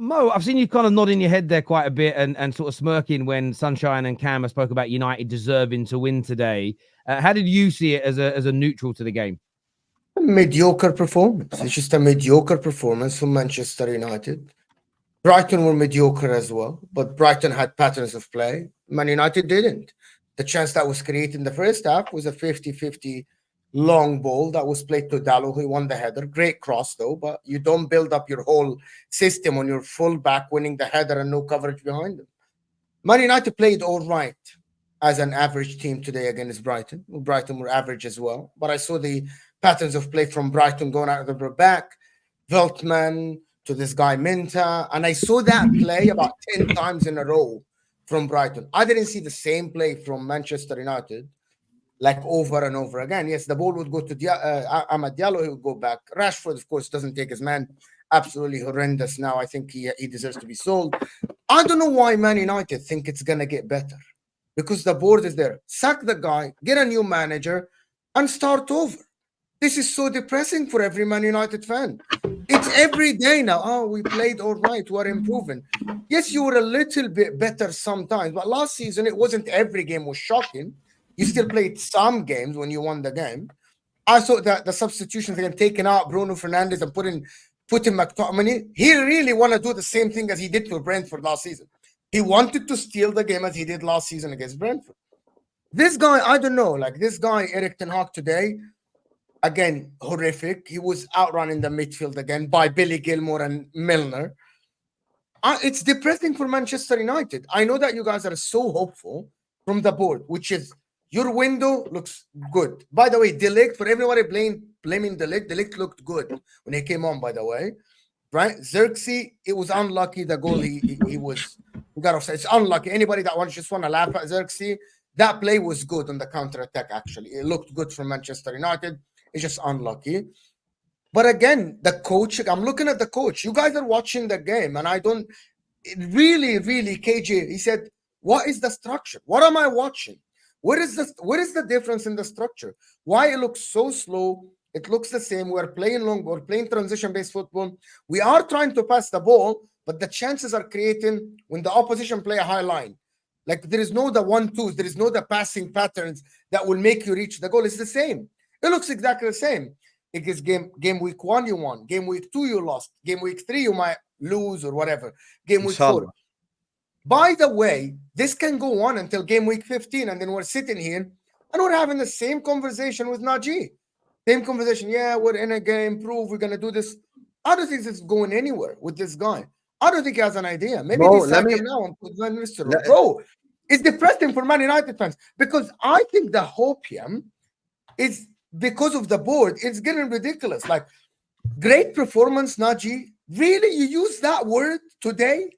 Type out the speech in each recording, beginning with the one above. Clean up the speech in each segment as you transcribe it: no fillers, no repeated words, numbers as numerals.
Mo, I've seen you kind of nodding your head there quite a bit and sort of smirking when Sunshine and Cam spoke about United deserving to win today. How did you see it as a neutral to the game? A mediocre performance. It's just a mediocre performance from Manchester United. Brighton were mediocre as well, but Brighton had patterns of play. Man United didn't. The chance that was created in the first half was a 50-50 long ball that was played to Dallo, who won the header. Great cross, though, but you don't build up your whole system on your full-back winning the header and no coverage behind them. Man United played all right as an average team today against Brighton. Brighton were average as well, but I saw the patterns of play from Brighton going out of the back, Veltman to this guy Minta, and I saw that play about 10 times in a row from Brighton. I didn't see the same play from Manchester United, like over and over again. Yes, the ball would go to Amad Diallo, he would go back. Rashford, of course, doesn't take his man. Absolutely horrendous now. I think he deserves to be sold. I don't know why Man United think it's going to get better, because the board is there. Sack the guy, get a new manager, and start over. This is so depressing for every Man United fan. It's every day now. Oh, we played all right. We're improving. Yes, you were a little bit better sometimes, but last season, it wasn't every game was shocking. You still played some games when you won the game. I thought that the substitutions again, taking out Bruno Fernandes and putting McTominay, he really want to do the same thing as he did to Brentford last season. He wanted to steal the game as he did last season against Brentford. This guy, I don't know, like this guy, Eric Ten Hag today, again, horrific. He was outrunning the midfield again by Billy Gilmore and Milner. It's depressing for Manchester United. I know that you guys are so hopeful from the board, which is your window looks good. By the way, De Ligt, for everybody blaming De Ligt looked good when he came on, by the way. Right? Xerxes, it was unlucky, the goal he got offside. It's unlucky. Anybody that just want to laugh at Xerxes, that play was good on the counter-attack, actually. It looked good for Manchester United. It's just unlucky. But again, the coach, I'm looking at the coach. You guys are watching the game, and I don't really, KJ, he said, what is the structure? What am I watching? What is the difference in the structure? Why it looks so slow? It looks the same. We're playing long ball, playing transition-based football. We are trying to pass the ball, but the chances are creating when the opposition play a high line. Like there is no the 1-2s, there is no the passing patterns that will make you reach the goal. It's the same. It looks exactly the same. It is game week 1 you won, game week 2 you lost, game week 3 you might lose or whatever. Game week 4. By the way, this can go on until game week 15, and then we're sitting here and we're having the same conversation with Najee. Same conversation. Yeah, we're in a game, prove we're gonna do this. I don't think this is going anywhere with this guy. I don't think he has an idea. Maybe they sack him now and put Van Nistelrooy. Bro, it's depressing for Man United fans because I think the hopium is because of the board. It's getting ridiculous. Like, great performance, Najee. Really, you use that word today?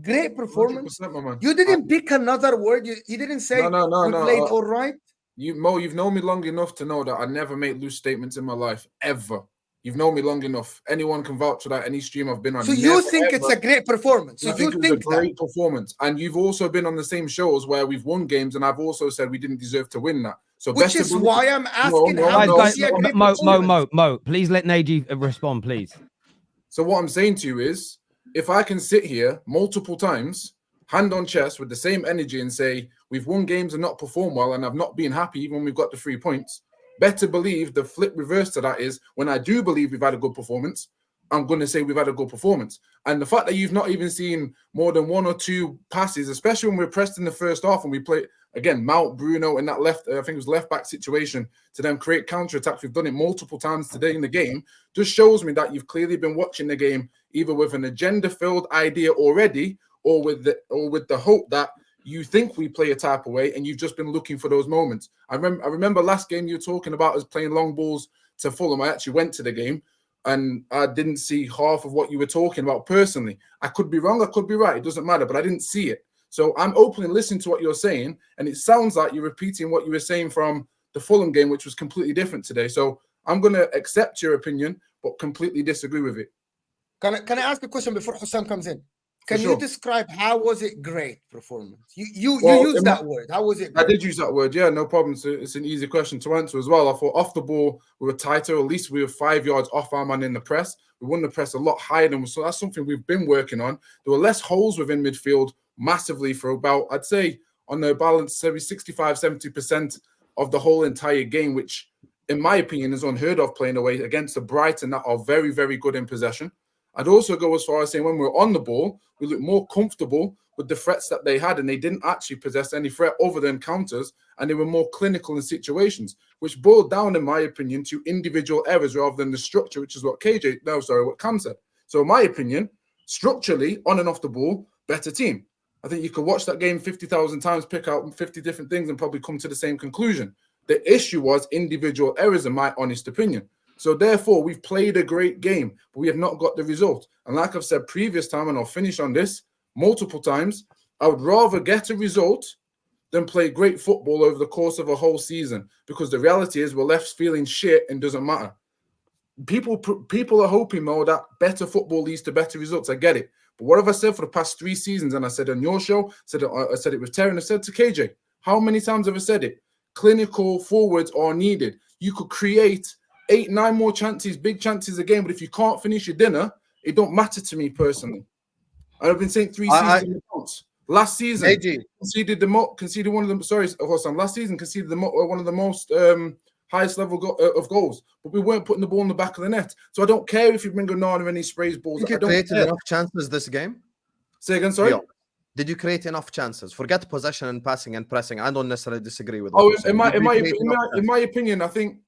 Great performance. You didn't pick another word. You didn't say we played all right. You've known me long enough to know that I never make loose statements in my life, ever. You've known me long enough. Anyone can vouch for that. Any stream I've been on. So you think it's a great performance? I think it was a great performance. And you've also been on the same shows where we've won games, and I've also said we didn't deserve to win that. So which is why I'm asking Mo, please let Najee respond, please. So what I'm saying to you is, if I can sit here multiple times, hand on chest with the same energy and say, we've won games and not performed well, and I've not been happy even when we've got the 3 points, better believe the flip reverse to that is when I do believe we've had a good performance, I'm going to say we've had a good performance. And the fact that you've not even seen more than 1 or 2 passes, especially when we're pressed in the first half and we play, again, Mount, Bruno in that left, I think it was left back situation to then create counter-attacks. We've done it multiple times today in the game. Just shows me that you've clearly been watching the game either with an agenda-filled idea already or with the hope that you think we play a type of way and you've just been looking for those moments. I remember last game you were talking about us playing long balls to Fulham. I actually went to the game and I didn't see half of what you were talking about personally. I could be wrong, I could be right. It doesn't matter, but I didn't see it. So I'm open and listening to what you're saying, and it sounds like you're repeating what you were saying from the Fulham game, which was completely different today. So I'm going to accept your opinion, but completely disagree with it. Can I ask a question before Hussam comes in? Can you sure. describe how was it great performance? You Well, use that word. How was it I great? did use that word, yeah, no problem. So it's an easy question to answer as well. I thought off the ball, we were tighter. At least we were 5 yards off our man in the press. We won the press a lot higher than so that's something we've been working on. There were less holes within midfield massively for about, I'd say, on the balance, maybe 65, 70% of the whole entire game, which, in my opinion, is unheard of playing away against the Brighton that are very, very good in possession. I'd also go as far as saying when we were on the ball, we looked more comfortable with the threats that they had, and they didn't actually possess any threat other than counters, and they were more clinical in situations, which boiled down, in my opinion, to individual errors rather than the structure, which is what what Cam said. So in my opinion, structurally, on and off the ball, better team. I think you could watch that game 50,000 times, pick out 50 different things, and probably come to the same conclusion. The issue was individual errors, in my honest opinion. So therefore, we've played a great game, but we have not got the result. And like I've said previous time, and I'll finish on this, multiple times, I would rather get a result than play great football over the course of a whole season, because the reality is we're left feeling shit and doesn't matter. People are hoping, Mo, that better football leads to better results. I get it. But what have I said for the past 3 seasons? And I said on your show, I said it with Terry, and I said to KJ, how many times have I said it? Clinical forwards are needed. You could create 8, 9 more chances, big chances a game, but if you can't finish your dinner, it don't matter to me personally. I've been saying 3 seasons in advance. Last season, conceded one of them. Sorry, Hossam. Last season conceded one of the most highest level of goals, but we weren't putting the ball in the back of the net. So I don't care if you bring Onana and he sprays balls. Did you create enough chances this game? Say again, sorry. Yeah. Did you create enough chances? Forget possession and passing and pressing. I don't necessarily disagree with. In my opinion, I think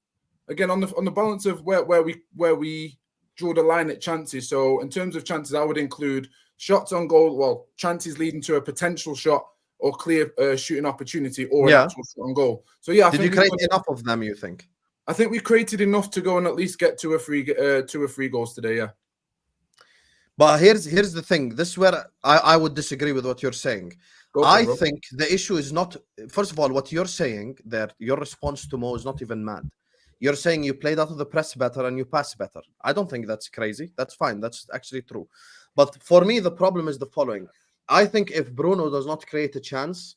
again on the balance of where we draw the line at chances. So in terms of chances, I would include shots on goal, well, chances leading to a potential shot or clear shooting opportunity or an actual shot on goal. So yeah, did you create enough of them? You think? I think we created enough to go and at least get 2 or 3 goals today. Yeah. But here's the thing. This is where I would disagree with what you're saying. I think the issue is not. First of all, what you're saying that your response to Mo is not even mad. You're saying you played out of the press better and you pass better. I don't think that's crazy. That's fine. That's actually true. But for me, the problem is the following. I think if Bruno does not create a chance,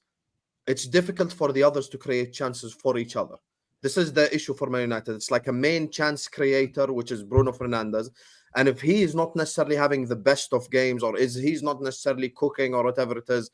it's difficult for the others to create chances for each other. This is the issue for Man United. It's like a main chance creator, which is Bruno Fernandes. And if he is not necessarily having the best of games, or he's not necessarily cooking or whatever it is,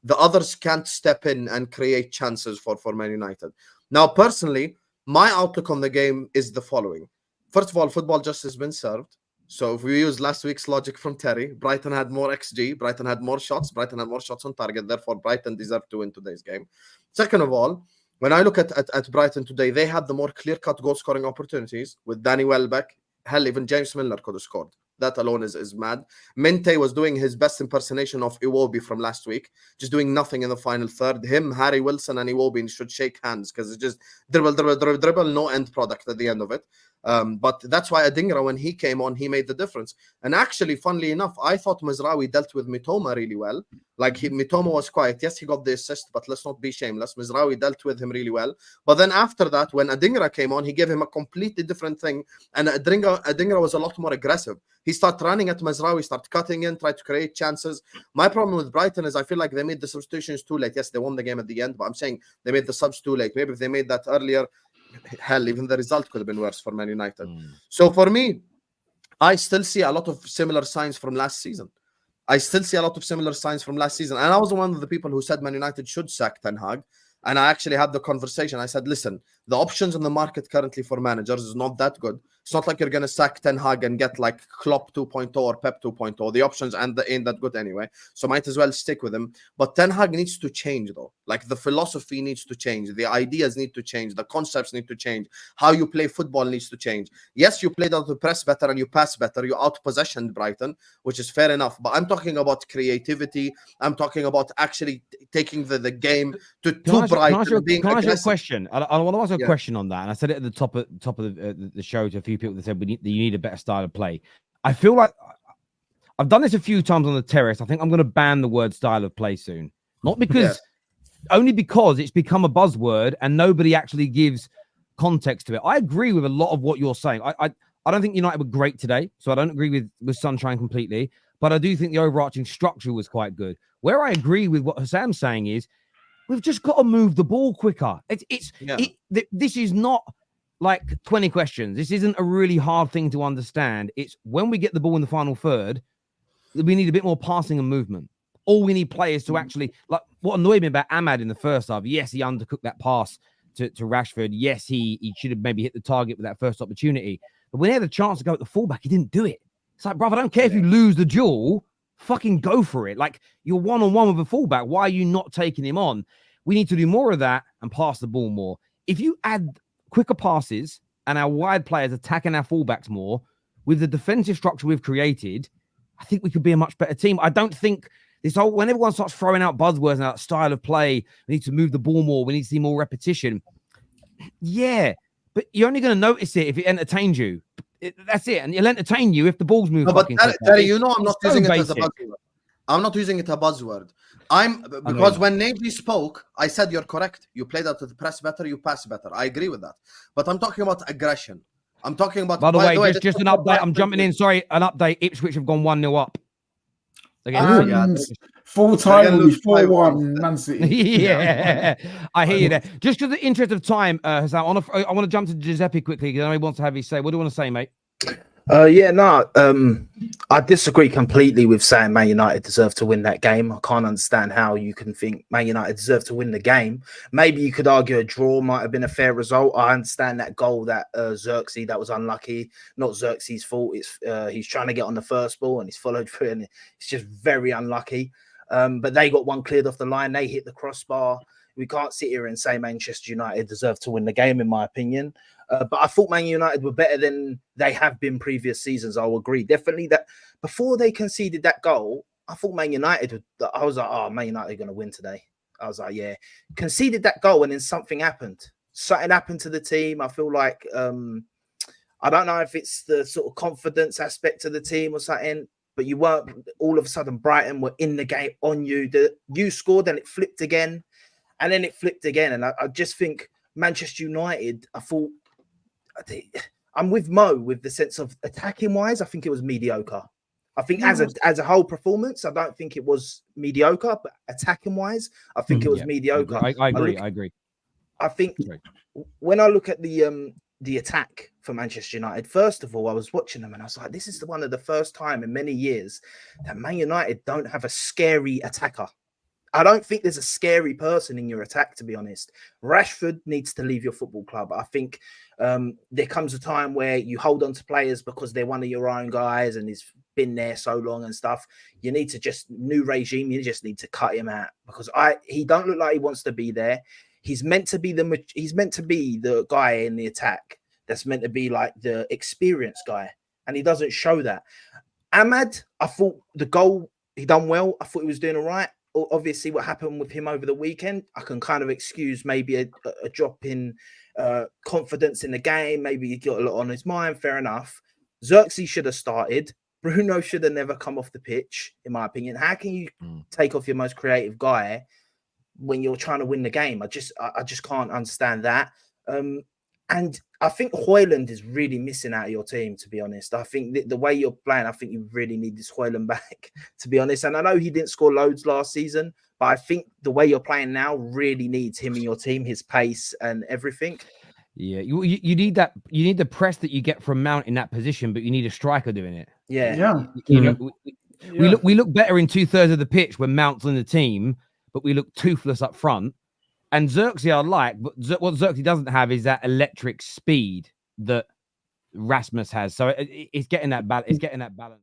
the others can't step in and create chances for Man United. Now, personally, my outlook on the game is the following. First of all, football just has been served. So if we use last week's logic from Terry, Brighton had more XG, Brighton had more shots, Brighton had more shots on target, therefore Brighton deserved to win today's game. Second of all, when I look at Brighton today, they had the more clear-cut goal-scoring opportunities with Danny Welbeck. Hell, even James Milner could have scored. That alone is mad. Mente was doing his best impersonation of Iwobi from last week, just doing nothing in the final third. Him, Harry Wilson, and Iwobi should shake hands because it's just dribble, no end product at the end of it. But that's why Adingra, when he came on, he made the difference. And actually, funnily enough, I thought Mizraoui dealt with Mitoma really well. Like Mitoma was quiet. Yes, he got the assist, but let's not be shameless. Mizraoui dealt with him really well. But then after that, when Adingra came on, he gave him a completely different thing. And Adingra was a lot more aggressive. He started running at Mizraoui, started cutting in, tried to create chances. My problem with Brighton is I feel like they made the substitutions too late. Yes, they won the game at the end, but I'm saying they made the subs too late. Maybe if they made that earlier, hell, even the result could have been worse for Man United. So for me, I still see a lot of similar signs from last season. And I was one of the people who said Man United should sack Ten Hag. And I actually had the conversation. I said, listen, the options in the market currently for managers is not that good. It's not like you're going to sack Ten Hag and get like Klopp 2.0 or Pep 2.0. The options ain't that good anyway. So might as well stick with him. But Ten Hag needs to change though. Like the philosophy needs to change. The ideas need to change. The concepts need to change. How you play football needs to change. Yes, you played out the press better and you pass better. You out-possessioned Brighton, which is fair enough. But I'm talking about creativity. I'm talking about actually taking the game to Brighton. Can I ask you a question? I want to ask a question on that. And I said it at the top of the show to a few people that said you need a better style of play. I feel like I've done this a few times on the terrace. I think I'm going to ban the word style of play soon. Not because, only because it's become a buzzword and nobody actually gives context to it. I agree with a lot of what you're saying. I don't think United were great today, so I don't agree with Sunshine completely. but I do think the overarching structure was quite good. Where I agree with what Hassam's saying is we've just got to move the ball quicker. This is not like 20 questions. This isn't a really hard thing to understand. It's when we get the ball in the final third, we need a bit more passing and movement. All we need players to actually, like, what annoyed me about Ahmad in the first half, yes, he undercooked that pass to Rashford. Yes, he should have maybe hit the target with that first opportunity. But when he had a chance to go at the fullback, he didn't do it. It's like, brother, I don't care if you lose the duel, fucking go for it. Like, you're one-on-one with a fullback. Why are you not taking him on? We need to do more of that and pass the ball more. If you add quicker passes and our wide players attacking our fullbacks more, with the defensive structure we've created, I think we could be a much better team. I don't think this whole, when everyone starts throwing out buzzwords and that style of play, we need to move the ball more, we need to see more repetition. Yeah, but you're only going to notice it if it entertains you. That's it. And it'll entertain you if the ball's moving. No, but Terry, you know, I'm not using it as a buzzword. I'm not using it a buzzword. Because when Navy spoke, I said you're correct. You played out of the press better, you pass better. I agree with that. But I'm talking about aggression. I'm talking about. By the way, just an update. I'm jumping in. Sorry, an update. Ipswich have gone 1-0 up. Full time will be 4-1 Man City. Yeah, I hear you there. Just for the interest of time, Hassan, I want to jump to Giuseppe quickly because I know he wants to have his say. What do you want to say, mate? I disagree completely with saying Man United deserve to win that game. I can't understand how you can think Man United deserve to win the game. Maybe you could argue a draw might have been a fair result. I understand that goal that Xerxes, that was unlucky. Not Xerxes' fault. It's he's trying to get on the first ball and he's followed through and it's just very unlucky. But they got one cleared off the line. They hit the crossbar. We can't sit here and say Manchester United deserve to win the game, in my opinion. But I thought Man United were better than they have been previous seasons. I'll agree. Definitely that before they conceded that goal, I thought Man United, I was like, oh, Man United are going to win today. I was like, yeah. Conceded that goal and then something happened. Something happened to the team. I feel like, I don't know if it's the sort of confidence aspect of the team or something, but you weren't, all of a sudden Brighton were in the game on you. You scored and it flipped again. And then it flipped again. And I just think Manchester United, I'm with Mo with the sense of attacking wise. I think it was mediocre. I think as a whole performance, I don't think it was mediocre, but attacking wise, I think it was mediocre. I agree. I think when I look at the attack for Manchester United, first of all, I was watching them and I was like, this is one of the first time in many years that Man United don't have a scary attacker. I don't think there's a scary person in your attack, to be honest. Rashford needs to leave your football club. I think there comes a time where you hold on to players because they're one of your own guys and he's been there so long and stuff. You need to new regime. You just need to cut him out because he don't look like he wants to be there. He's meant to be the guy in the attack that's meant to be like the experienced guy, and he doesn't show that. Ahmad, I thought the goal he done well. I thought he was doing all right. Obviously, what happened with him over the weekend, I can kind of excuse maybe a drop in confidence in the game. Maybe he got a lot on his mind. Fair enough. Xerxes should have started. Bruno should have never come off the pitch, in my opinion. How can you take off your most creative guy when you're trying to win the game? I just can't understand that. And I think Højlund is really missing out of your team, to be honest. I think the way you're playing, I think you really need this Højlund back, to be honest. And I know he didn't score loads last season, but I think the way you're playing now really needs him in your team, his pace and everything. Yeah, you need that. You need the press that you get from Mount in that position, but you need a striker doing it. Yeah. We look better in 2/3 of the pitch when Mount's in the team, but we look toothless up front. And Xerxes I like, but what Xerxes doesn't have is that electric speed that Rasmus has. So it's getting that balance.